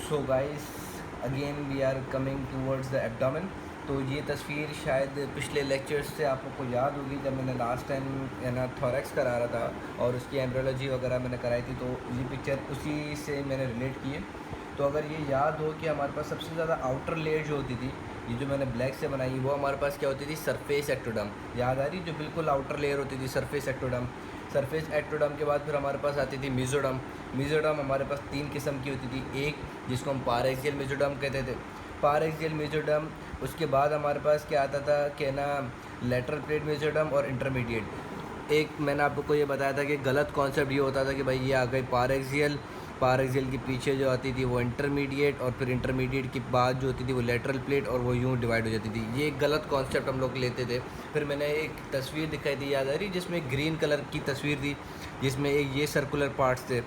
So guys again we are coming towards the abdomen. तो ये तस्वीर शायद पिछले लेक्चर्स से आप लोग को याद होगी, जब मैंने लास्ट टाइम है ना थोरैक्स करा रहा था और उसकी एम्ब्रियोलॉजी वगैरह मैंने कराई थी, तो ये पिक्चर उसी से मैंने रिलेट की है। तो अगर ये याद हो कि हमारे पास सबसे ज़्यादा आउटर लेयर जो होती थी, ये जो मैंने ब्लैक से बनाई, वो हमारे पास क्या होती थी, सरफेस एक्टोडर्म। याद आ रही, जो बिल्कुल आउटर लेयर होती थी, सरफेस एक्टोडर्म। सरफेस एक्टोडर्म के बाद फिर हमारे पास आती थी मेसोडर्म। मेसोडर्म हमारे पास 3 किस्म की होती थी। एक जिसको हम पारएक्सियल मेसोडर्म कहते थे, पारएक्सियल मेसोडर्म। उसके बाद हमारे पास क्या आता था कि ना लेटरल प्लेट मेसोडर्म और इंटरमीडिएट। एक मैंने आपको ये बताया था कि गलत कॉन्सेप्ट ये होता था कि भाई ये आ गई पारएक्सियल, पारएक्सियल के पीछे जो आती थी वो इंटरमीडिएट, और फिर इंटरमीडिएट के बाद जो होती थी वो लेटरल प्लेट, और वो यूँ डिवाइड हो जाती थी। ये एक गलत कॉन्सेप्ट हम लोग लेते थे। फिर मैंने एक तस्वीर दिखाई थी, याद आ रही, जिसमें ग्रीन कलर की तस्वीर थी, जिसमें एक ये सर्कुलर पार्ट्स थे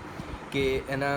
कि है ना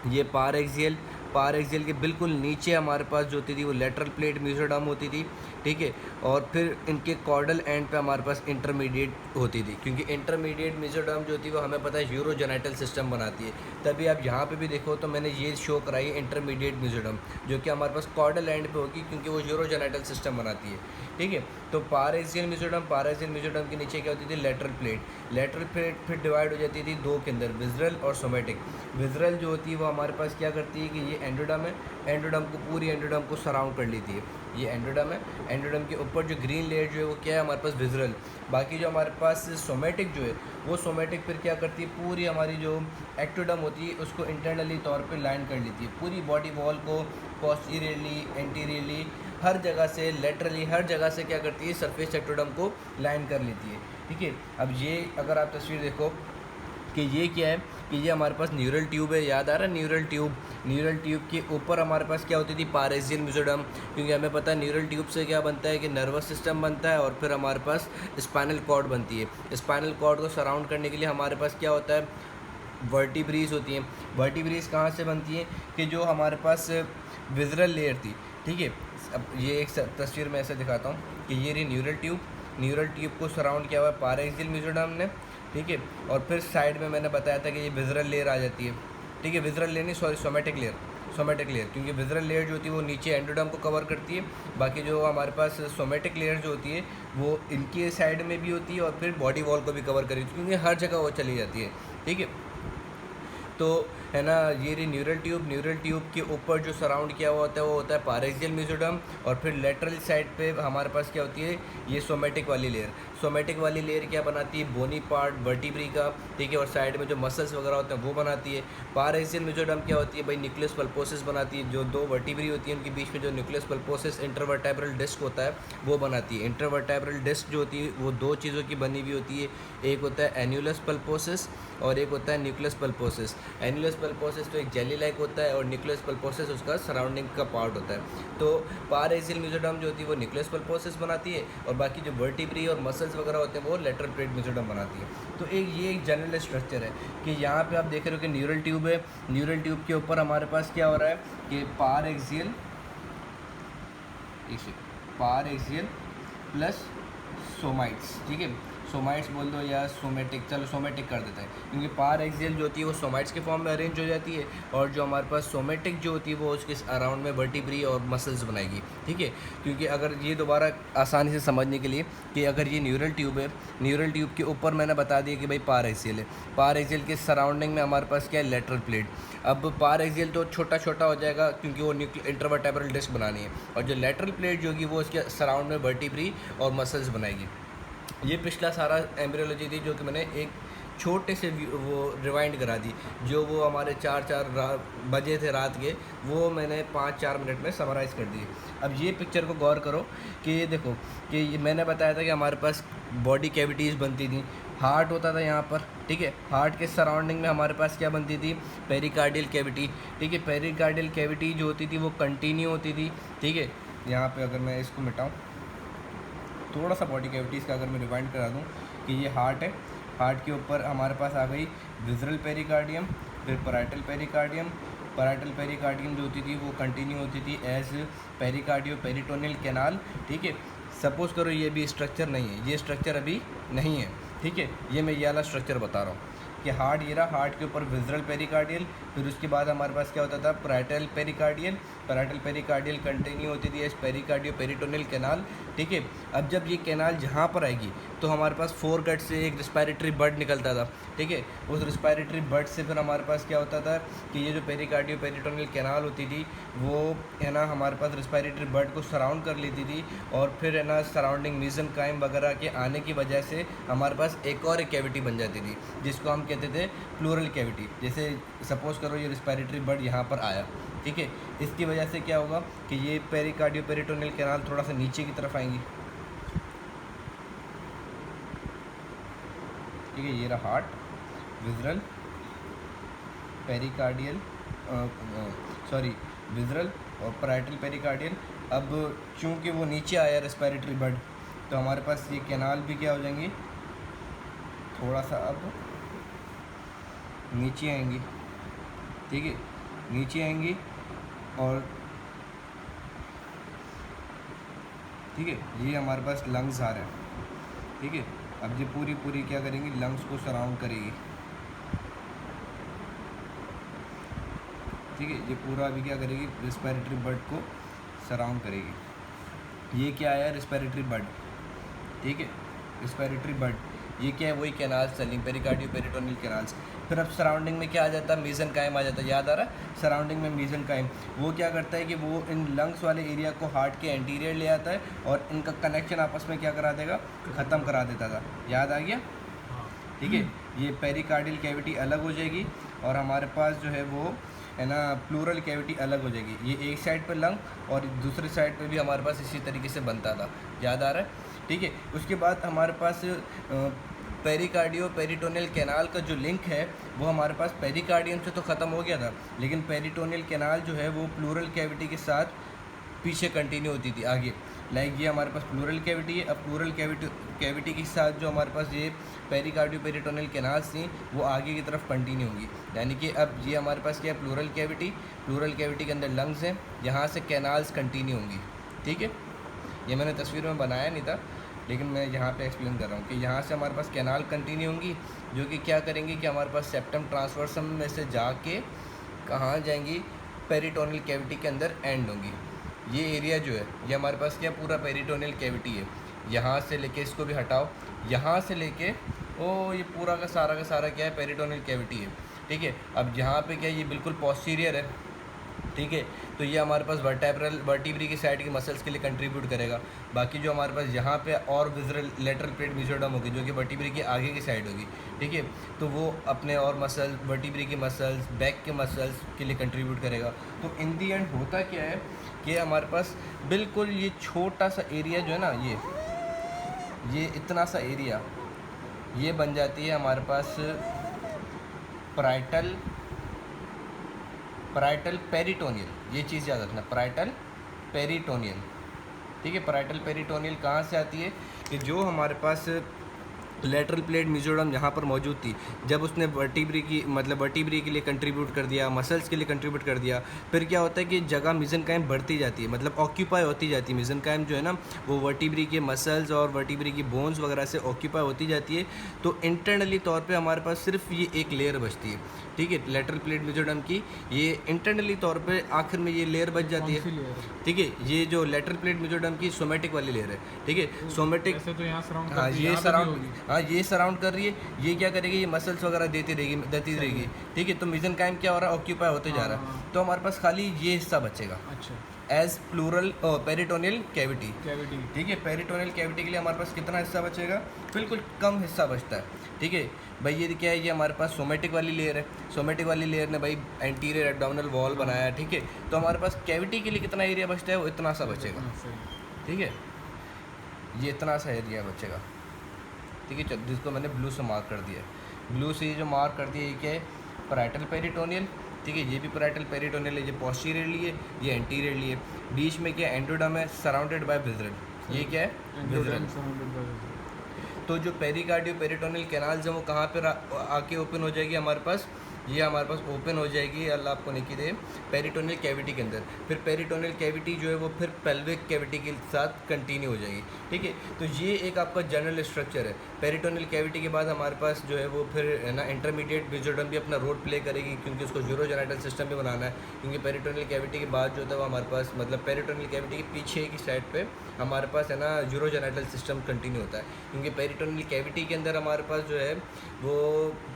ये पार एक्सियल के बिल्कुल नीचे हमारे पास जो होती थी वो लेटरल प्लेट मेसोडर्म होती थी, ठीक है। और फिर इनके कॉर्डल एंड पे हमारे पास इंटरमीडिएट होती थी, क्योंकि इंटरमीडिएट मेसोडर्म जो होती है वो हमें पता है यूरोजेनाइटल सिस्टम बनाती है। तभी आप यहाँ पे भी देखो तो मैंने ये शो कराई है इंटरमीडिएट मेसोडर्म, जो कि हमारे पास कॉर्डल एंड पे होगी, क्योंकि वो यूरोजेनाइटल सिस्टम बनाती है, ठीक है। तो पार एक्सियल मेसोडर्म के नीचे क्या होती थी, लेटरल प्लेट फिर डिवाइड हो जाती थी दो के अंदर, विज़रल और सोमेटिक। विज़रल जो होती है वो हमारे पास क्या करती है कि ये एंडोडर्म है, एंडोडर्म को पूरी एंडोडर्म को सराउंड कर लेती है। ये एंडोडर्म है, एंडोडर्म के ऊपर जो ग्रीन लेयर जो है वो क्या है हमारे पास, विज़रल। बाकी जो हमारे पास सोमेटिक जो है वो सोमेटिक फिर क्या करती है, पूरी हमारी जो एक्टोडर्म होती है उसको इंटरनली तौर पे लाइन कर लेती है, पूरी बॉडी वॉल को पोस्टीरियरली, एंटीरियरली, हर जगह से, लेटरली हर जगह से क्या करती है, सरफेस एक्टोडर्म को लाइन कर लेती है, ठीक है। अब ये अगर आप तस्वीर देखो कि ये क्या है, कि ये हमारे पास न्यूरल ट्यूब है। याद आ रहा है न्यूरल ट्यूब के ऊपर हमारे पास क्या होती थी, पारेक्सियल मेसोडर्म, क्योंकि हमें पता है न्यूरल ट्यूब से क्या बनता है कि नर्वस सिस्टम बनता है, और फिर हमारे पास स्पाइनल कॉर्ड बनती है। स्पाइनल कॉर्ड को सराउंड करने के लिए हमारे पास क्या होता है, वर्टिब्रीज होती हैं। वर्टिब्रीज कहाँ से बनती हैं कि जो हमारे पास विज़रल लेयर थी, ठीक है। अब ये एक तस्वीर में ऐसे दिखाता हूँ कि ये रही न्यूरल ट्यूब को सराउंड किया हुआ है पारेक्सियल मेसोडर्म ने, ठीक है। और फिर साइड में मैंने बताया था कि ये विज़रल लेयर आ जाती है, ठीक है। विज़रल लेयर नहीं, सॉरी, सोमेटिक लेयर, क्योंकि विज़रल लेयर जो होती है वो नीचे एंडोडर्म को कवर करती है। बाकी जो हमारे पास सोमेटिक लेयर जो होती है वो इनके साइड में भी होती है, और फिर बॉडी वॉल को भी कवर करी, क्योंकि हर जगह वो चली जाती है, ठीक है। तो है ना, ये रही न्यूरल ट्यूब के ऊपर जो सराउंड किया हुआ होता है वो होता है पारेक्सियल मेसोडर्म, और फिर लेटरल साइड पे हमारे पास क्या होती है, ये सोमेटिक वाली लेयर क्या बनाती है, बोनी पार्ट वर्टिब्री का, ठीक है। और साइड में जो मसल्स वगैरह होते हैं वो बनाती है। पारेक्सियल मेसोडर्म क्या होती है भाई, न्यूक्लियस पल्पोसिस बनाती है, जो दो वर्टिब्री होती है उनके बीच में जो न्यूक्लियस पल्पोसिस इंटरवर्टेब्रल डिस्क होता है वो बनाती है। इंटरवर्टेब्रल डिस्क जो होती है वो दो चीज़ों की बनी हुई होती है, एक होता है एन्युलस पल्पोसिस और एक होता है न्यूक्लियस पल्पोसिस। एन्युलस पल्पोसिस तो एक जेली लाइक होता है, और न्यूक्लियस पल्पोसिस उसका सराउंडिंग का पार्ट होता है। तो पारेक्सियल मेसोडर्म जो होती है वो न्यूक्लियस पल्पोसिस बनाती है, और बाकी जो वर्टिब्री और मसल्स वगैरह होते हैं वो लेटरल प्लेट मेसोडर्म बनाती है। तो ये एक जनरल स्ट्रक्चर है कि यहाँ पे आप देख रहे हो कि न्यूरल ट्यूब है, न्यूरल ट्यूब के ऊपर हमारे पास क्या हो रहा है कि पारेक्सियल प्लस सोमाइट्स, ठीक है। सोमाइट्स बोल दो या सोमेटिक, चलो सोमेटिक कर देते हैं, क्योंकि पार एक्सियल जो होती है वो सोमाइट्स के फॉर्म में अरेंज हो जाती है, और जो हमारे पास सोमेटिक जो होती है वो उसके अराउंड में वर्टिब्री और मसल्स बनाएगी, ठीक है। क्योंकि अगर ये दोबारा आसानी से समझने के लिए कि अगर ये न्यूरल ट्यूब है, न्यूरल ट्यूब के ऊपर मैंने बता दिया कि भाई पार एक्सियल है, पार एक्सियल के सराउंडिंग में हमारे पास क्या है, लेटरल प्लेट। अब पार एक्सियल तो छोटा हो जाएगा, क्योंकि वो इंटरवर्टेब्रल डिस्क बनानी है, और जो लेटरल प्लेट जो होगी वो उसके सराउंड में वर्टिब्री और मसल्स बनाएगी। ये पिछला सारा एम्ब्रियोलॉजी थी जो कि मैंने एक छोटे से वो रिवाइंड करा दी, जो वो हमारे 4 बजे थे रात के, वो मैंने 5-4 मिनट में समराइज़ कर दी। अब ये पिक्चर को गौर करो कि ये देखो कि ये मैंने बताया था कि हमारे पास बॉडी कैविटीज़ बनती थी, हार्ट होता था यहाँ पर, ठीक है। हार्ट के सराउंडिंग में हमारे पास क्या बनती थी, पेरिकार्डियल कैविटी, ठीक है। पेरिकार्डियल कैविटी जो होती थी वो कंटिन्यू होती थी, ठीक है। यहाँ पर अगर मैं इसको मिटाऊँ, थोड़ा सा बॉडी कैविटीज़ का अगर मैं रिवाइंड करा दूँ कि ये हार्ट है, हार्ट के ऊपर हमारे पास आ गई विज़रल पेरिकार्डियम, फिर पैराइटल पेरिकार्डियम जो होती थी वो कंटिन्यू होती थी एज पेरिकार्डियो पेरिटोनियल कैनाल, ठीक है। सपोज़ करो ये भी स्ट्रक्चर नहीं है, ये स्ट्रक्चर अभी नहीं है, ठीक है। ये मैं ये वाला स्ट्रक्चर बता रहा हूँ कि हार्ट ये रहा, हार्ट के ऊपर विज़रल पेरिकार्डियल, फिर उसके बाद हमारे पास क्या होता था parietal pericardial, parietal pericardial continue होती थी एज पेरिकार्डियो पेरिटोनियल कैनाल, ठीक है। अब जब ये कैनाल जहाँ पर आएगी तो हमारे पास फोर गट से एक रिस्पायरेटरी बड निकलता था, ठीक है। उस रिस्पायरेटरी बड से फिर हमारे पास क्या होता था कि ये जो पेरिकार्डियो पेरिटोनियल कैनाल होती थी वो है ना हमारे पास रिस्पायरेटरी बड को सराउंड कर लेती थी, और फिर है ना सराउंडिंग मीज़ेनकाइम वगैरह के आने की वजह से हमारे पास एक और एक कैविटी बन जाती थी जिसको हम कहते थे प्लूरल कैविटी। जैसे सपोज़ करो ये रिस्पायरेटरी बड यहाँ पर आया, ठीक है, इसकी वजह से क्या होगा कि ये पेरिकार्डियो पेरिटोनियल कैनाल थोड़ा सा नीचे की तरफ आएंगी, ठीक है। ये रहा हार्ट, विज़रल, पेरिकार्डियल, विज़रल और पैराइटल पेरिकार्डियल। अब चूँकि वो नीचे आया रेस्पिरेटरी बड तो हमारे पास ये कैनाल भी क्या हो जाएंगी, थोड़ा सा अब नीचे आएंगी, ठीक है, नीचे आएंगी और ठीक है, ये हमारे पास लंग्स आ रहे हैं, ठीक है। अब ये पूरी क्या करेंगी, लंग्स को सराउंड करेगी, ठीक है। ये पूरा अभी क्या करेगी, रेस्पिरेटरी बड को सराउंड करेगी। ये क्या आया, रेस्पिरेटरी बड, ठीक है, रेस्पिरेटरी बड। ये क्या है, वही canal selling pericardio peritoneal canals. फिर अब सराउंडिंग में क्या आ जाता है, मीज़ेनकाइम आ जाता है, याद आ रहा है सराउंडिंग में मीज़ेनकाइम। वो क्या करता है कि वो इन लंग्स वाले एरिया को हार्ट के एंटीरियर ले आता है और इनका कनेक्शन आपस में क्या करा देगा, ख़त्म करा देता था, याद आ गया, ठीक है। ये पेरिकार्डियल कैविटी अलग हो जाएगी और हमारे पास जो है वो है ना प्लूरल कैविटी अलग हो जाएगी। ये एक साइड पे लंग और दूसरी साइड पे भी हमारे पास इसी तरीके से बनता था, याद आ रहा है, ठीक है। उसके बाद हमारे पास पेरिकार्डियो पेरिटोनियल कैनाल का जो लिंक है वो हमारे पास पेरिकार्डियम से तो ख़त्म हो गया था, लेकिन पेरिटोनियल कैनाल जो है वो प्लूरल कैविटी के साथ पीछे कंटिन्यू होती थी आगे। लाइक ये हमारे पास प्लूरल कैविटी है, अब प्लूरल कैविटी के साथ जो हमारे पास ये पेरिकार्डियो पेरिटोनियल कैनाल्स थी वो आगे की तरफ कंटिन्यू होंगी। यानी कि अब ये हमारे पास क्या है, प्लूरल कैविटी के अंदर लंग्स हैं, यहाँ से कैनाल्स कंटिन्यू होंगी, ठीक है। ये मैंने तस्वीर में बनाया नहीं था लेकिन मैं यहाँ पे एक्सप्लेन कर रहा हूँ कि यहाँ से हमारे पास कैनाल कंटिन्यू होंगी जो कि क्या करेंगी कि हमारे पास सेप्टम ट्रांसवर्सम में से जाके कहाँ जाएंगी, पेरिटोनियल कैविटी के अंदर एंड होंगी। ये एरिया जो है ये हमारे पास क्या पूरा पेरिटोनियल कैविटी है। यहाँ से लेके इसको भी हटाओ, यहाँ से लेके ये पूरा का सारा क्या है, पेरिटोनियल कैविटी है, ठीक है। अब यहाँ पे क्या है, ये बिल्कुल पोस्टीरियर है, ठीक है। तो ये हमारे पास वर्टिब्री की साइड की मसल्स के लिए कंट्रीब्यूट करेगा। बाकी जो हमारे पास यहाँ पे और विज़रल लेटरल प्लेट मेसोडर्म होगी जो कि वर्टिब्री की आगे की साइड होगी, ठीक है। तो वो अपने और मसल वर्टिब्री की मसल्स, बैक के मसल्स के लिए कंट्रीब्यूट करेगा। तो इन दी एंड होता क्या है कि हमारे पास बिल्कुल ये छोटा सा एरिया जो है ना, ये इतना सा एरिया ये बन जाती है हमारे पास पैराइटल पेरिटोनियल। ये चीज़ याद रखना, पैराइटल पेरिटोनियल, ठीक है। पैराइटल पेरिटोनियल कहाँ से आती है कि जो हमारे पास लेटरल प्लेट मेसोडर्म यहाँ पर मौजूद थी, जब उसने वर्टिब्री के लिए कंट्रीब्यूट कर दिया, मसल्स के लिए कंट्रीब्यूट कर दिया, फिर क्या होता है कि जगह मेसेनकाइम बढ़ती जाती है, मतलब ऑक्यूपाई होती जाती है। मेसेनकाइम जो है ना वो वर्टिब्री के मसल्स और वर्टिब्री की बोन्स वगैरह से ऑक्यूपाई होती जाती है। तो इंटरनली तौर पे हमारे पास सिर्फ ये एक लेयर बचती है, ठीक है, लेटरल प्लेट मेसोडर्म की। ये इंटरनली तौर पे आखिर में ये लेयर बच जाती है, ठीक है। ये जो लेटरल प्लेट मेसोडर्म की सोमेटिक वाली लेयर है, ठीक है। सोमेटिक तो यहाँ सराउंड, हाँ ये सराउंड, हाँ ये सराउंड कर रही है। ये क्या करेगी, ये मसल्स वगैरह देती रहेगी, ठीक है। तो मेसेनकाइम क्या हो रहा है, ऑक्यूपाई होते जा रहा है। तो हमारे पास खाली ये हिस्सा बचेगा, अच्छा, एज प्लूरल पेरिटोनियल कैविटी, ठीक है। पेरिटोनियल कैविटी के लिए हमारे पास कितना हिस्सा बचेगा, बिल्कुल कम हिस्सा बचता है, ठीक है भाई। ये क्या है, ये हमारे पास सोमेटिक वाली लेयर है। सोमेटिक वाली लेयर ने भाई एंटीरियर एब्डोमिनल वॉल बनाया, ठीक है। तो हमारे पास कैविटी के लिए कितना एरिया बचता है, वो इतना सा बचेगा, ठीक है। ये इतना सा एरिया बचेगा, ठीक है, जिसको मैंने ब्लू से मार्क कर दिया है। ब्लू से ये जो मार्क कर दिया, ये क्या है, पैराइटल पेरिटोनियल, ठीक है। ये भी पैराइटल पेरिटोनियल है, ये पोस्टीरियरली है, ये एंटीरियरली है। बीच में क्या एंडोडर्म है, सराउंडेड बाय विज़रल। ये क्या है, विज़रल। तो जो पेरिकार्डियो पेरिटोनियल कैनाल्स हैं वो कहाँ पर आके ओपन हो जाएगी हमारे पास, ये हमारे पास ओपन हो जाएगी, अल्लाह आपको नेकी दे, पेरिटोनियल कैविटी के अंदर। फिर पेरिटोनियल कैविटी जो है वो फिर पेल्विक कैविटी के साथ कंटिन्यू हो जाएगी, ठीक है। तो ये एक आपका जनरल स्ट्रक्चर है। पेरिटोनियल कैविटी के बाद हमारे पास जो है वो फिर है ना इंटरमीडिएट मेसोडर्म भी अपना रोल प्ले करेगी, क्योंकि उसको यूरोजेनिटल सिस्टम भी बनाना है। क्योंकि पेरिटोनियल कैविटी के बाद जो होता है वो हमारे पास मतलब पेरिटोनियल कैविटी के पीछे की साइड पे हमारे पास है ना यूरोजेनिटल सिस्टम कंटिन्यू होता है। क्योंकि पेरिटोनियल कैविटी के अंदर हमारे पास जो है वो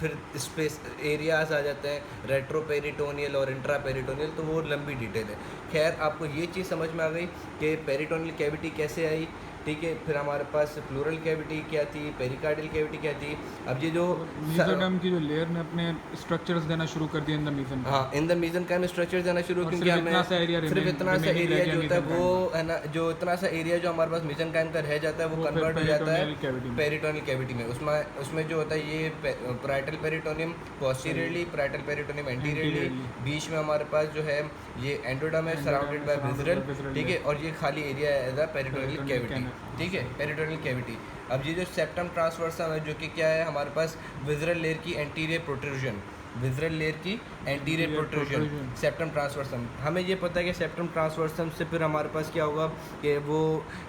फिर स्पेस एरियाज आ जाते हैं, रेट्रो पेरिटोनियल और इंट्रा पेरिटोनियल, तो वो लंबी डिटेल है। खैर आपको ये चीज़ समझ में आ गई कि पेरिटोनियल कैविटी कैसे आई, ठीक है। फिर हमारे पास प्लूरल कैविटी क्या थी, पेरिकार्डियल कैविटी क्या थी। अब ये जो मीजोडर्म की जो लेयर ने अपने स्ट्रक्चर्स देना शुरू कर दिए इन द मीजन, हाँ इन द मीजनकाइम स्ट्रक्चर देना शुरू, क्योंकि हमें सिर्फ इतना सा एरिया जो होता है वो है ना, जो इतना सा एरिया जो हमारे पास मीजनकाइम का रह जाता है वो कन्वर्ट हो जाता है पेरिटोनियल कैविटी में। उसमें जो होता है ये parietal peritoneum posteriorly, parietal peritoneum anteriorly, बीच में हमारे पास जो है ये एंडोडर्म है सराउंडेड बाय विसरल, ठीक है। और ये खाली एरिया है पेरिटोनियल कैविटी, ठीक है, पेरिटोनियल कैविटी। अब ये जो सेप्टम ट्रांसवर्सम है जो कि क्या है हमारे पास विसरल लेयर की एंटीरियर प्रोट्रूजन, विसरल लेयर की एंटीरियर प्रोट्रूजन सेप्टम ट्रांसवर्सम। हमें ये पता है कि सेप्टम ट्रांसवर्सम से फिर हमारे पास क्या होगा कि वो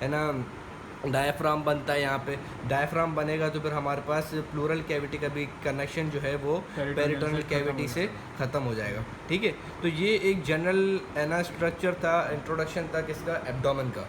है ना डायफ्राम बनता है। यहाँ पे डायफ्राम बनेगा तो फिर हमारे पास प्लूरल कैविटी का भी कनेक्शन जो है वो पेरिटोनियल कैविटी से ख़त्म हो जाएगा, ठीक है। तो ये एक जनरल एना स्ट्रक्चर था, इंट्रोडक्शन था किसका, एब्डोमेन का।